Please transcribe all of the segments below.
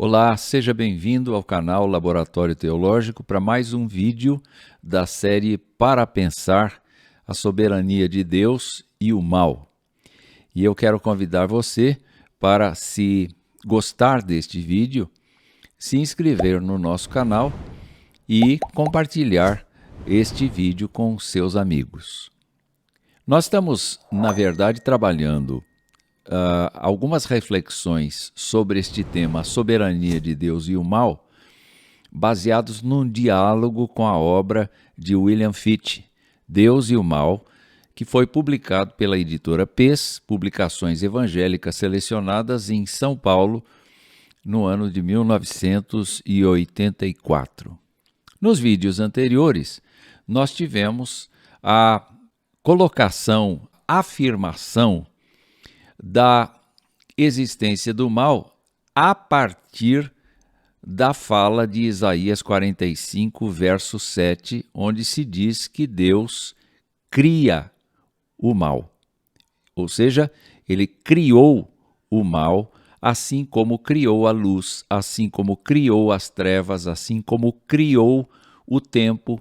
Olá, seja bem-vindo ao canal Laboratório Teológico para mais um vídeo da série Para Pensar, a Soberania de Deus e o Mal. E eu quero convidar você para, se gostar deste vídeo, se inscrever no nosso canal e compartilhar este vídeo com seus amigos. Nós estamos, na verdade, trabalhando algumas reflexões sobre este tema, a soberania de Deus e o mal, baseados num diálogo com a obra de William Fitch, Deus e o Mal, que foi publicado pela editora PES, Publicações Evangélicas Selecionadas, em São Paulo, no ano de 1984. Nos vídeos anteriores, nós tivemos a colocação, afirmação da existência do mal a partir da fala de Isaías 45, verso 7, onde se diz que Deus cria o mal. Ou seja, ele criou o mal, assim como criou a luz, assim como criou as trevas, assim como criou o tempo,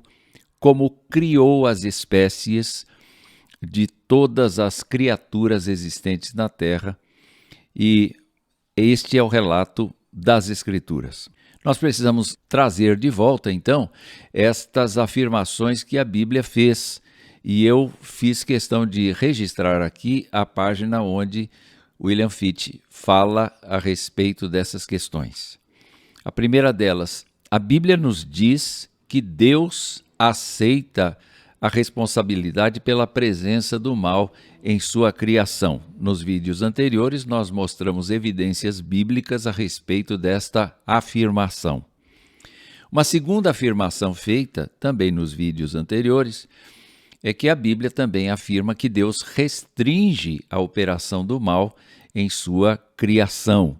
como criou as espécies de todas as criaturas existentes na Terra, e este é o relato das Escrituras. Nós precisamos trazer de volta, então, estas afirmações que a Bíblia fez, e eu fiz questão de registrar aqui a página onde William Fitch fala a respeito dessas questões. A primeira delas, a Bíblia nos diz que Deus aceita a responsabilidade pela presença do mal em sua criação. Nos vídeos anteriores, nós mostramos evidências bíblicas a respeito desta afirmação. Uma segunda afirmação feita, também nos vídeos anteriores, é que a Bíblia também afirma que Deus restringe a operação do mal em sua criação.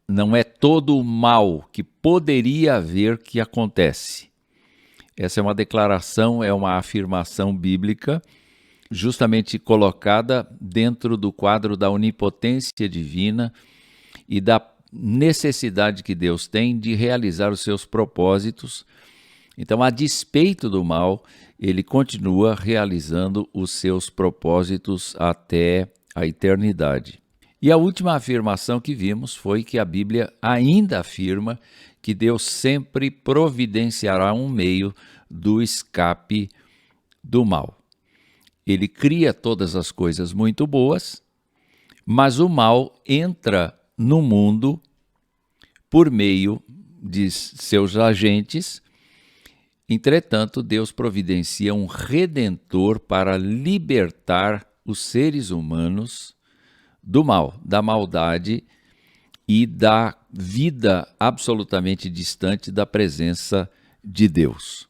Não é todo o mal que poderia haver que acontece. Essa é uma declaração, é uma afirmação bíblica, justamente colocada dentro do quadro da onipotência divina e da necessidade que Deus tem de realizar os seus propósitos. Então, a despeito do mal, ele continua realizando os seus propósitos até a eternidade. E a última afirmação que vimos foi que a Bíblia ainda afirma que Deus sempre providenciará um meio do escape do mal. Ele cria todas as coisas muito boas, mas o mal entra no mundo por meio de seus agentes. Entretanto, Deus providencia um redentor para libertar os seres humanos do mal, da maldade e da vida absolutamente distante da presença de Deus.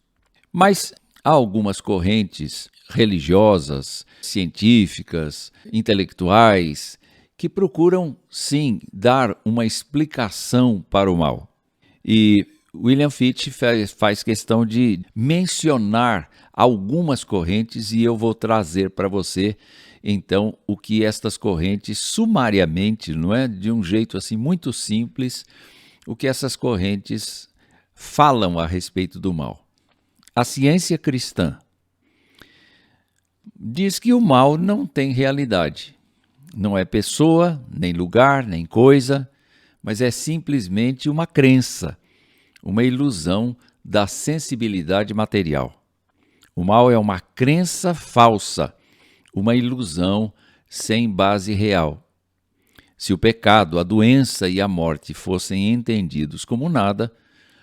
Mas há algumas correntes religiosas, científicas, intelectuais, que procuram, sim, dar uma explicação para o mal. E William Fitch faz questão de mencionar algumas correntes e eu vou trazer para você, então, o que estas correntes, sumariamente, não é, de um jeito assim muito simples, o que essas correntes falam a respeito do mal. A ciência cristã diz que o mal não tem realidade. Não é pessoa, nem lugar, nem coisa, mas é simplesmente uma crença, uma ilusão da sensibilidade material. O mal é uma crença falsa, uma ilusão sem base real. Se o pecado, a doença e a morte fossem entendidos como nada,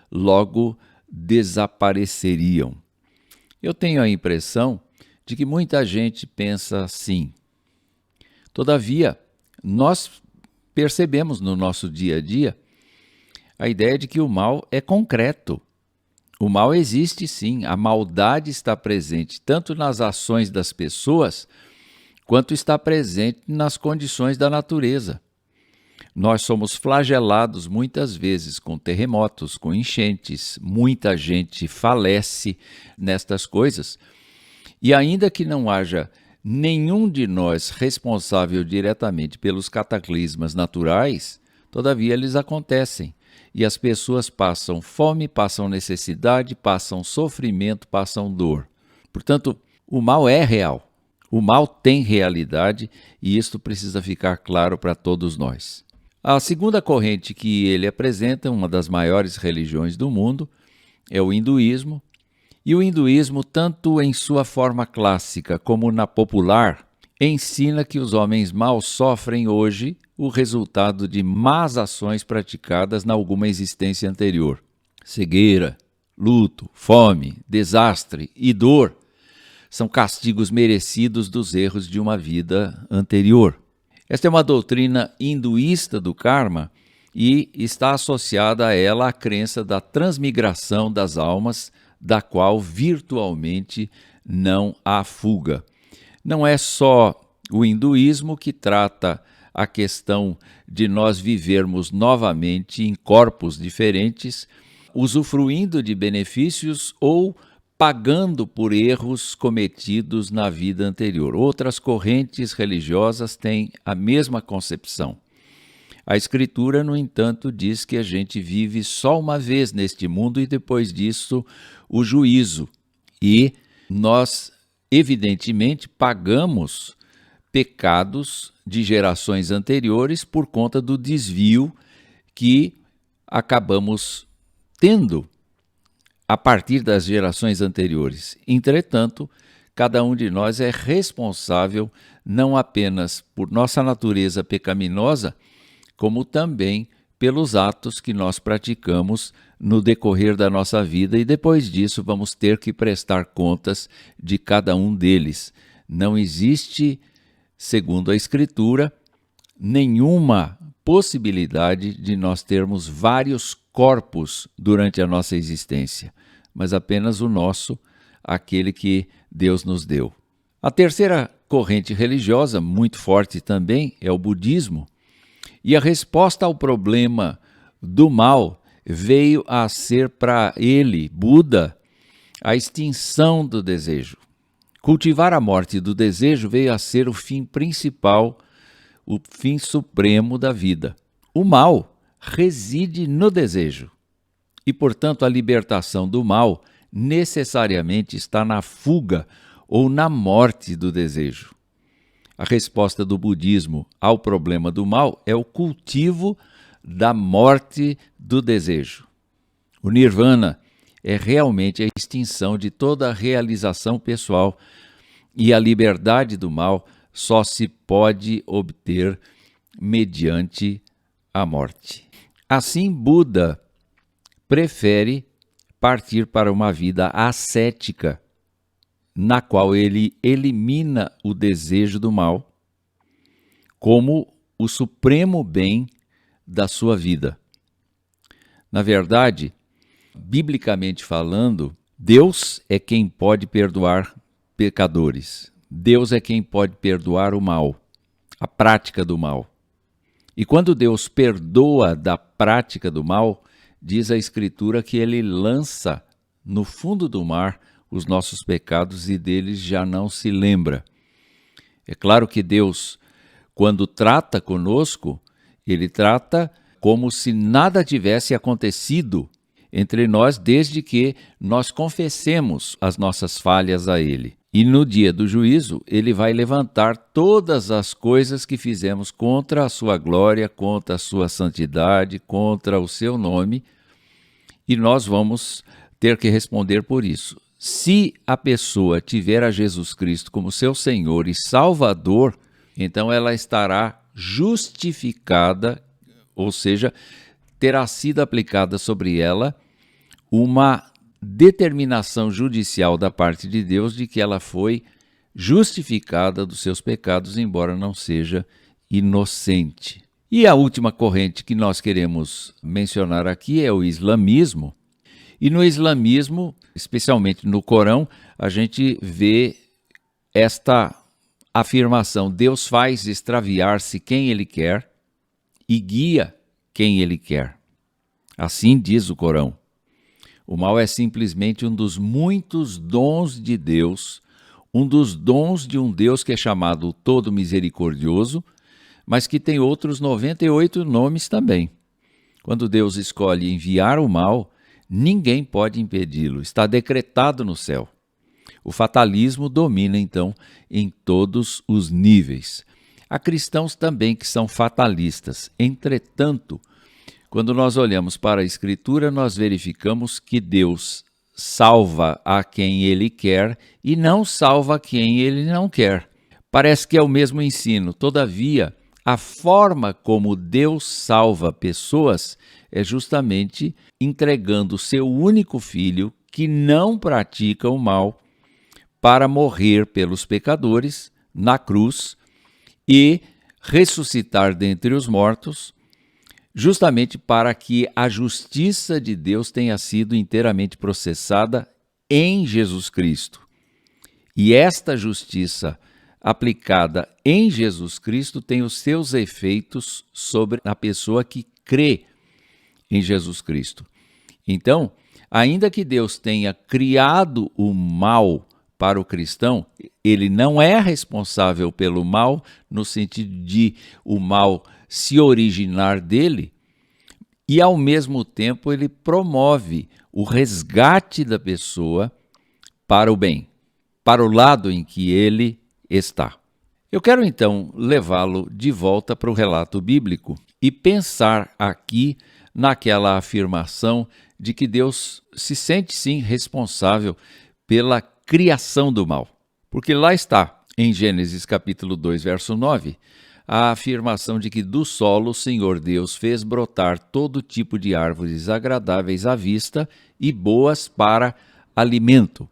logo desapareceriam. Eu tenho a impressão de que muita gente pensa assim. Todavia, nós percebemos no nosso dia a dia a ideia de que o mal é concreto. O mal existe sim, a maldade está presente tanto nas ações das pessoas quanto está presente nas condições da natureza. Nós somos flagelados muitas vezes com terremotos, com enchentes, muita gente falece nestas coisas. E ainda que não haja nenhum de nós responsável diretamente pelos cataclismas naturais, todavia eles acontecem. e as pessoas passam fome, passam necessidade, passam sofrimento, passam dor. Portanto, o mal é real. O mal tem realidade e isto precisa ficar claro para todos nós. A segunda corrente que ele apresenta, uma das maiores religiões do mundo, é o hinduísmo. E o hinduísmo, tanto em sua forma clássica como na popular, ensina que os homens maus sofrem hoje o resultado de más ações praticadas na alguma existência anterior. Cegueira, luto, fome, desastre e dor são castigos merecidos dos erros de uma vida anterior. Esta é uma doutrina hinduísta do karma e está associada a ela a crença da transmigração das almas, da qual virtualmente não há fuga. Não é só o hinduísmo que trata a questão de nós vivermos novamente em corpos diferentes, usufruindo de benefícios ou pagando por erros cometidos na vida anterior. Outras correntes religiosas têm a mesma concepção. A Escritura, no entanto, diz que a gente vive só uma vez neste mundo e depois disso o juízo. E nós, evidentemente, pagamos pecados de gerações anteriores por conta do desvio que acabamos tendo a partir das gerações anteriores. Entretanto, cada um de nós é responsável não apenas por nossa natureza pecaminosa, como também pelos atos que nós praticamos no decorrer da nossa vida e depois disso vamos ter que prestar contas de cada um deles. Não existe, segundo a Escritura, nenhuma possibilidade de nós termos vários corpos durante a nossa existência, mas apenas o nosso, aquele que Deus nos deu. A terceira corrente religiosa, muito forte também, é o budismo. E a resposta ao problema do mal veio a ser para ele, Buda, a extinção do desejo. Cultivar a morte do desejo veio a ser o fim principal, o fim supremo da vida. O mal reside no desejo e, portanto, a libertação do mal necessariamente está na fuga ou na morte do desejo. A resposta do budismo ao problema do mal é o cultivo da morte do desejo. O nirvana é realmente a extinção de toda a realização pessoal e a liberdade do mal só se pode obter mediante a morte. Assim, Buda prefere partir para uma vida ascética, na qual ele elimina o desejo do mal como o supremo bem da sua vida. Na verdade, biblicamente falando, Deus é quem pode perdoar pecadores. Deus é quem pode perdoar o mal, a prática do mal. E quando Deus perdoa da prática do mal, diz a Escritura que ele lança no fundo do mar os nossos pecados e deles já não se lembra. É claro que Deus, quando trata conosco, ele trata como se nada tivesse acontecido entre nós desde que nós confessemos as nossas falhas a ele. E no dia do juízo, ele vai levantar todas as coisas que fizemos contra a sua glória, contra a sua santidade, contra o seu nome, e nós vamos ter que responder por isso. Se a pessoa tiver a Jesus Cristo como seu Senhor e Salvador, então ela estará justificada, ou seja, terá sido aplicada sobre ela uma determinação judicial da parte de Deus de que ela foi justificada dos seus pecados, embora não seja inocente. E a última corrente que nós queremos mencionar aqui é o islamismo. E no islamismo, especialmente no Corão, a gente vê esta afirmação: Deus faz extraviar-se quem Ele quer e guia quem Ele quer. Assim diz o Corão. O mal é simplesmente um dos muitos dons de Deus, um dos dons de um Deus que é chamado Todo Misericordioso, mas que tem outros 98 nomes também. Quando Deus escolhe enviar o mal, ninguém pode impedi-lo, está decretado no céu. O fatalismo domina, então, em todos os níveis. Há cristãos também que são fatalistas. Entretanto, quando nós olhamos para a Escritura, nós verificamos que Deus salva a quem Ele quer e não salva a quem Ele não quer. Parece que é o mesmo ensino, todavia, a forma como Deus salva pessoas é justamente entregando o seu único filho, que não pratica o mal, para morrer pelos pecadores na cruz e ressuscitar dentre os mortos, justamente para que a justiça de Deus tenha sido inteiramente processada em Jesus Cristo. E esta justiça aplicada em Jesus Cristo tem os seus efeitos sobre a pessoa que crê em Jesus Cristo. Então, ainda que Deus tenha criado o mal para o cristão, ele não é responsável pelo mal no sentido de o mal se originar dele, e ao mesmo tempo ele promove o resgate da pessoa para o bem, para o lado em que ele está. Eu quero então levá-lo de volta para o relato bíblico e pensar aqui naquela afirmação de que Deus se sente sim responsável pela criação do mal. Porque lá está, em Gênesis capítulo 2, verso 9, a afirmação de que do solo o Senhor Deus fez brotar todo tipo de árvores agradáveis à vista e boas para alimento.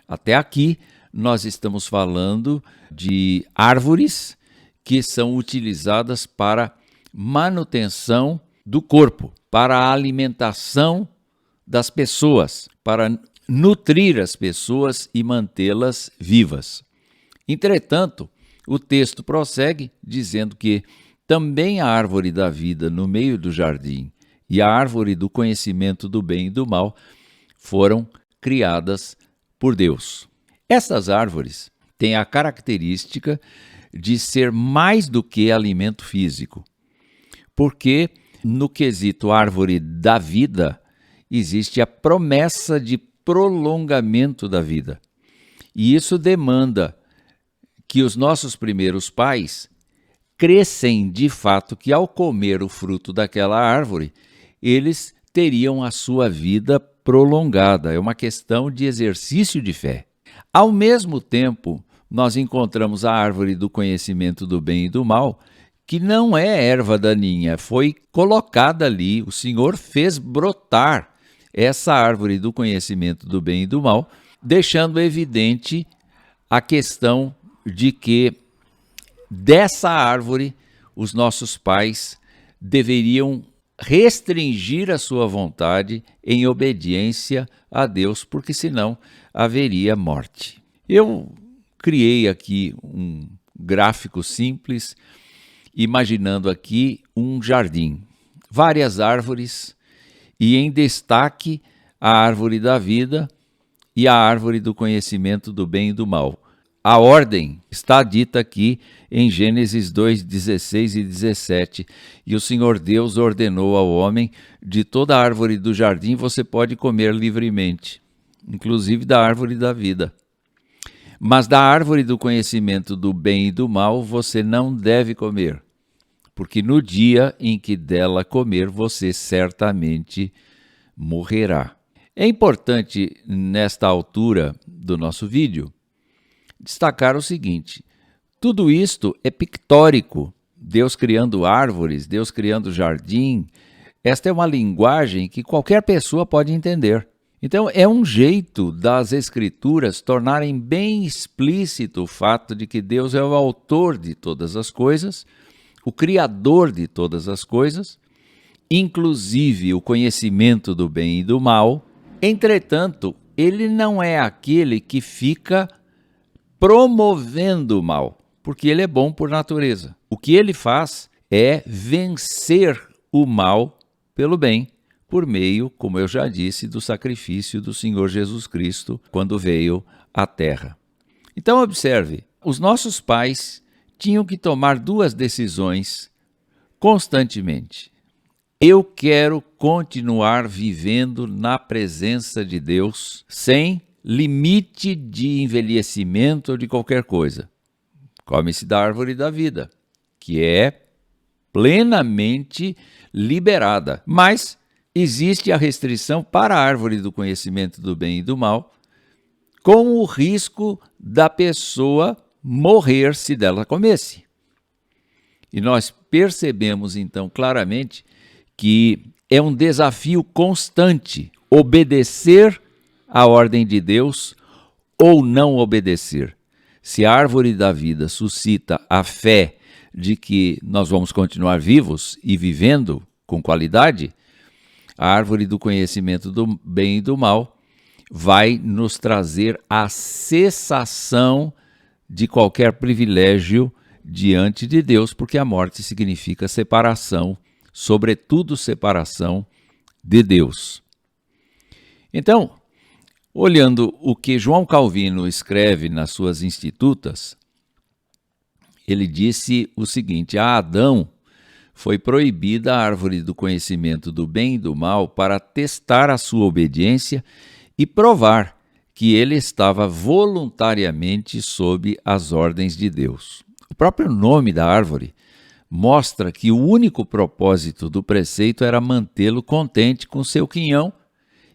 Até aqui, nós estamos falando de árvores que são utilizadas para manutenção do corpo, para a alimentação das pessoas, para nutrir as pessoas e mantê-las vivas. Entretanto, o texto prossegue dizendo que também a árvore da vida no meio do jardim e a árvore do conhecimento do bem e do mal foram criadas por Deus. Essas árvores têm a característica de ser mais do que alimento físico, porque no quesito árvore da vida existe a promessa de prolongamento da vida. E isso demanda que os nossos primeiros pais crescem de fato que ao comer o fruto daquela árvore, eles teriam a sua vida prolongada. É uma questão de exercício de fé. Ao mesmo tempo, nós encontramos a árvore do conhecimento do bem e do mal, que não é erva daninha, foi colocada ali, o Senhor fez brotar essa árvore do conhecimento do bem e do mal, deixando evidente a questão de que dessa árvore os nossos pais deveriam restringir a sua vontade em obediência a Deus, porque senão haveria morte. Eu criei aqui um gráfico simples, imaginando aqui um jardim, várias árvores e em destaque a árvore da vida e a árvore do conhecimento do bem e do mal. A ordem está dita aqui em Gênesis 2, 16 e 17. E o Senhor Deus ordenou ao homem: de toda árvore do jardim você pode comer livremente, inclusive da árvore da vida. Mas da árvore do conhecimento do bem e do mal você não deve comer, porque no dia em que dela comer você certamente morrerá. É importante, nesta altura do nosso vídeo, destacar o seguinte: tudo isto é pictórico. Deus criando árvores, Deus criando jardim. Esta é uma linguagem que qualquer pessoa pode entender. Então, é um jeito das Escrituras tornarem bem explícito o fato de que Deus é o autor de todas as coisas, o criador de todas as coisas, inclusive o conhecimento do bem e do mal. Entretanto, ele não é aquele que fica promovendo o mal, porque ele é bom por natureza. O que ele faz é vencer o mal pelo bem, por meio, como eu já disse, do sacrifício do Senhor Jesus Cristo quando veio à Terra. Então observe, os nossos pais tinham que tomar duas decisões constantemente. Eu quero continuar vivendo na presença de Deus sem limite de envelhecimento ou de qualquer coisa. Come-se da árvore da vida, que é plenamente liberada. Mas existe a restrição para a árvore do conhecimento do bem e do mal, com o risco da pessoa morrer se dela comesse. E nós percebemos então claramente que é um desafio constante obedecer à ordem de Deus ou não obedecer. Se a árvore da vida suscita a fé de que nós vamos continuar vivos e vivendo com qualidade, a árvore do conhecimento do bem e do mal vai nos trazer a cessação de qualquer privilégio diante de Deus, porque a morte significa separação, sobretudo separação de Deus. Então, olhando o que João Calvino escreve nas suas Institutas, ele disse o seguinte: a Adão foi proibida a árvore do conhecimento do bem e do mal para testar a sua obediência e provar que ele estava voluntariamente sob as ordens de Deus. O próprio nome da árvore mostra que o único propósito do preceito era mantê-lo contente com seu quinhão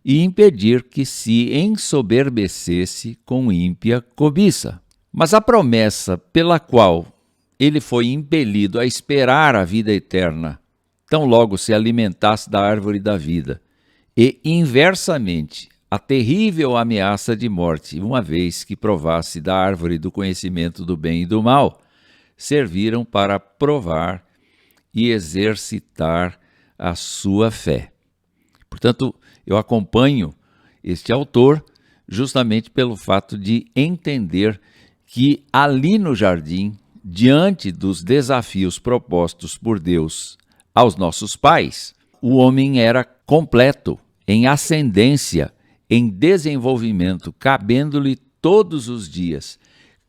e impedir que se ensoberbecesse com ímpia cobiça. Mas a promessa pela qual ele foi impelido a esperar a vida eterna, tão logo se alimentasse da árvore da vida, e, inversamente, a terrível ameaça de morte, uma vez que provasse da árvore do conhecimento do bem e do mal, serviram para provar e exercitar a sua fé. Portanto, eu acompanho este autor justamente pelo fato de entender que ali no jardim, diante dos desafios propostos por Deus aos nossos pais, o homem era completo, em ascendência, em desenvolvimento, cabendo-lhe todos os dias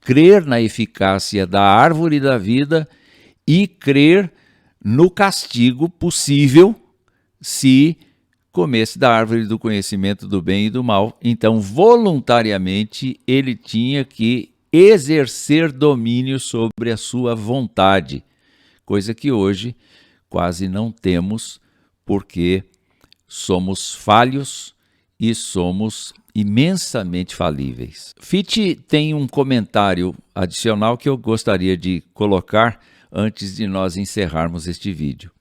crer na eficácia da árvore da vida e crer no castigo possível se comesse da árvore do conhecimento do bem e do mal. Então, voluntariamente, ele tinha que exercer domínio sobre a sua vontade, coisa que hoje quase não temos, porque somos falhos e somos imensamente falíveis. Fichte tem um comentário adicional que eu gostaria de colocar antes de nós encerrarmos este vídeo.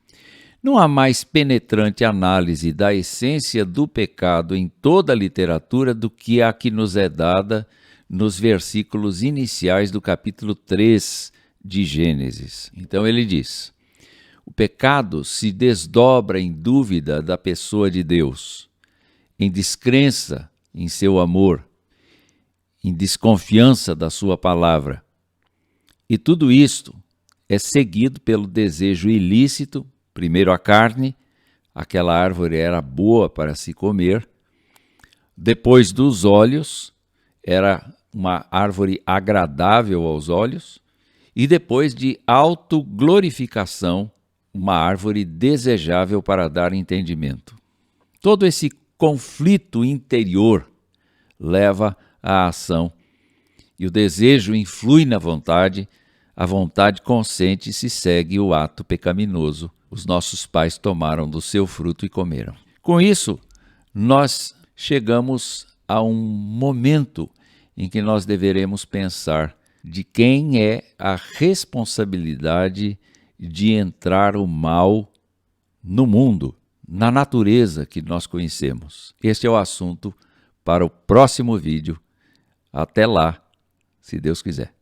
Não há mais penetrante análise da essência do pecado em toda a literatura do que a que nos é dada nos versículos iniciais do capítulo 3 de Gênesis. Então ele diz: o pecado se desdobra em dúvida da pessoa de Deus, em descrença em seu amor, em desconfiança da sua palavra. E tudo isto é seguido pelo desejo ilícito, primeiro a carne, aquela árvore era boa para se comer, depois dos olhos, era uma árvore agradável aos olhos, e depois de autoglorificação, uma árvore desejável para dar entendimento. Todo esse conflito interior leva à ação, e o desejo influi na vontade, a vontade consente e se segue o ato pecaminoso. Os nossos pais tomaram do seu fruto e comeram. Com isso, nós chegamos a um momento em que nós deveremos pensar de quem é a responsabilidade de entrar o mal no mundo, na natureza que nós conhecemos. Este é o assunto para o próximo vídeo. Até lá, se Deus quiser.